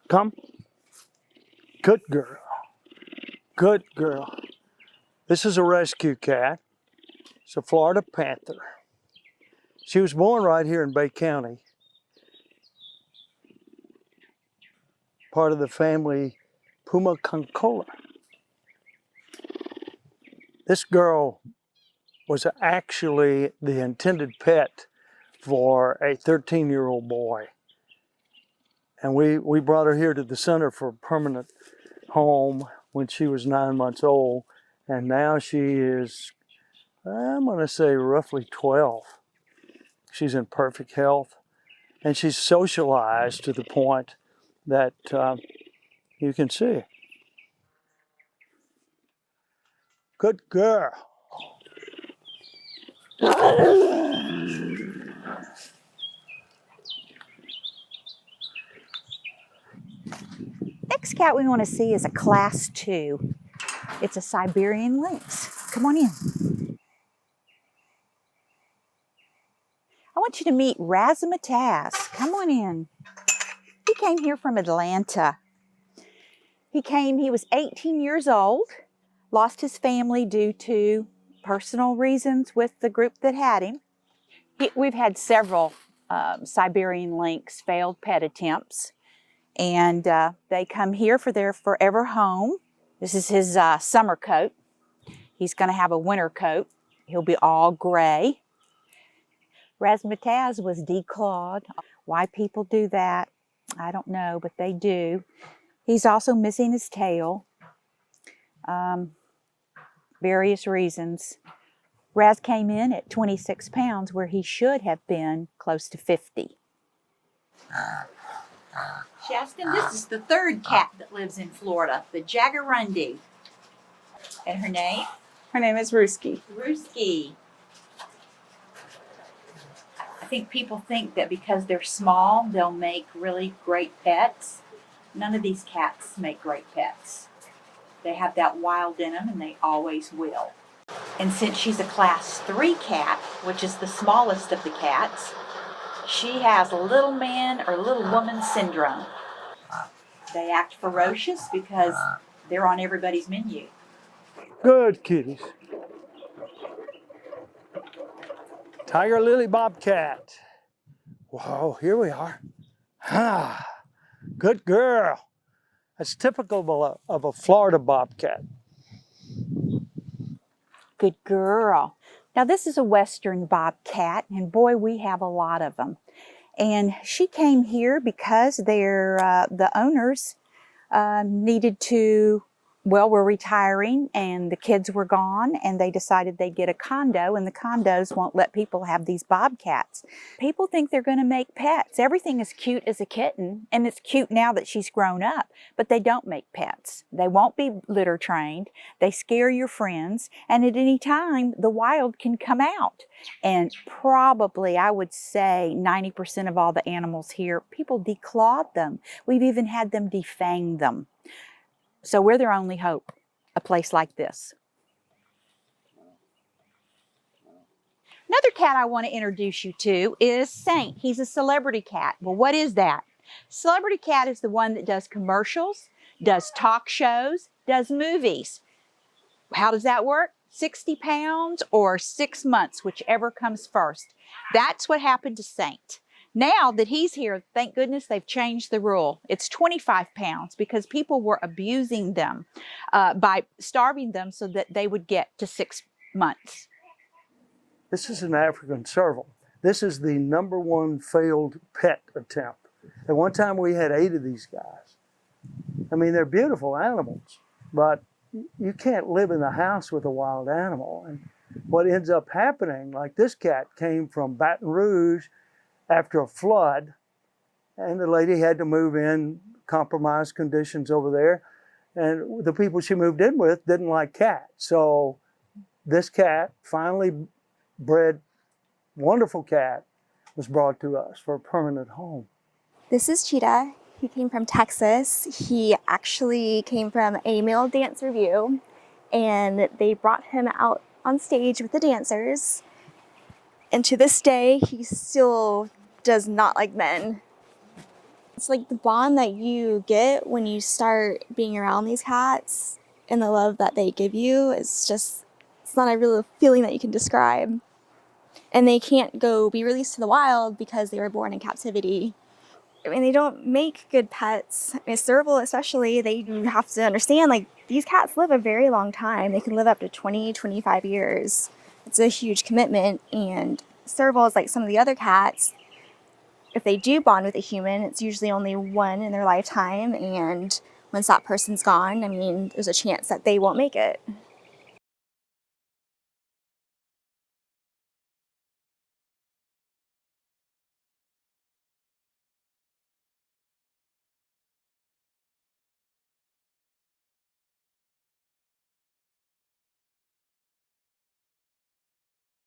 Come. Good girl. Good girl. This is a rescue cat. It's a Florida Panther. She was born right here in Bay County. Part of the family Puma Concola. This girl was actually the intended pet for a 13-year-old boy. And we brought her here to the center for a permanent home when she was 9 months old. And now she is, I'm gonna say roughly 12. She's in perfect health. And she's socialized to the point that you can see. Good girl. Next cat we want to see is a class 2. It's a Siberian lynx. Come on in. I want you to meet Razmatazz. Come on in. He came here from Atlanta. He was 18 years old, lost his family due to personal reasons with the group that had him. We've had several Siberian lynx failed pet attempts, and they come here for their forever home. This is his summer coat. He's going to have a winter coat. He'll be all gray. Razmatazz was declawed. Why people do that, I don't know, but they do. He's also missing his tail. Various reasons. Raz came in at 26 pounds where he should have been close to 50. Shaston, this is the third cat that lives in Florida, the Jaguarundi. And her name? Her name is Roosky. Roosky. I think people think that because they're small, they'll make really great pets. None of these cats make great pets. They have that wild in them, and they always will. And since she's a class 3 cat, which is the smallest of the cats, she has little man or little woman syndrome. They act ferocious because they're on everybody's menu. Good kitties. Tiger lily bobcat. Whoa, here we are. Ah, good girl. That's typical of a Florida bobcat. Good girl. Now this is a western bobcat, and boy, we have a lot of them. And she came here because the owners needed to, well, were retiring and the kids were gone, and they decided they'd get a condo, and the condos won't let people have these bobcats. People think they're going to make pets. Everything is cute as a kitten, and it's cute now that she's grown up, but they don't make pets. They won't be litter trained. They scare your friends, and at any time, the wild can come out. And probably, I would say, 90% of all the animals here, people declawed them. We've even had them defang them. So we're their only hope, a place like this. Another cat I want to introduce you to is Saint. He's a celebrity cat. Well, what is that? Celebrity cat is the one that does commercials, does talk shows, does movies. How does that work? 60 pounds or 6 months, whichever comes first. That's what happened to Saint. Now that he's here, thank goodness they've changed the rule. It's 25 pounds because people were abusing them by starving them so that they would get to 6 months. This is an African serval. This is the #1 failed pet attempt. At one time we had 8 of these guys. I mean, they're beautiful animals, but you can't live in the house with a wild animal. And what ends up happening, like this cat came from Baton Rouge after a flood, and the lady had to move in, compromised conditions over there, and the people she moved in with didn't like cats. So this cat, finally bred, wonderful cat, was brought to us for a permanent home. This is Cheetah. He came from Texas. He actually came from a male dance review, and they brought him out on stage with the dancers. And to this day, he still does not like men. It's like the bond that you get when you start being around these cats and the love that they give you is just, it's not a real feeling that you can describe. And they can't go be released to the wild because they were born in captivity. I mean, they don't make good pets. I mean, serval especially, they have to understand, like, these cats live a very long time. They can live up to 20, 25 years. It's a huge commitment. And servals, like some of the other cats, if they do bond with a human, it's usually only one in their lifetime. And once that person's gone, I mean, there's a chance that they won't make it.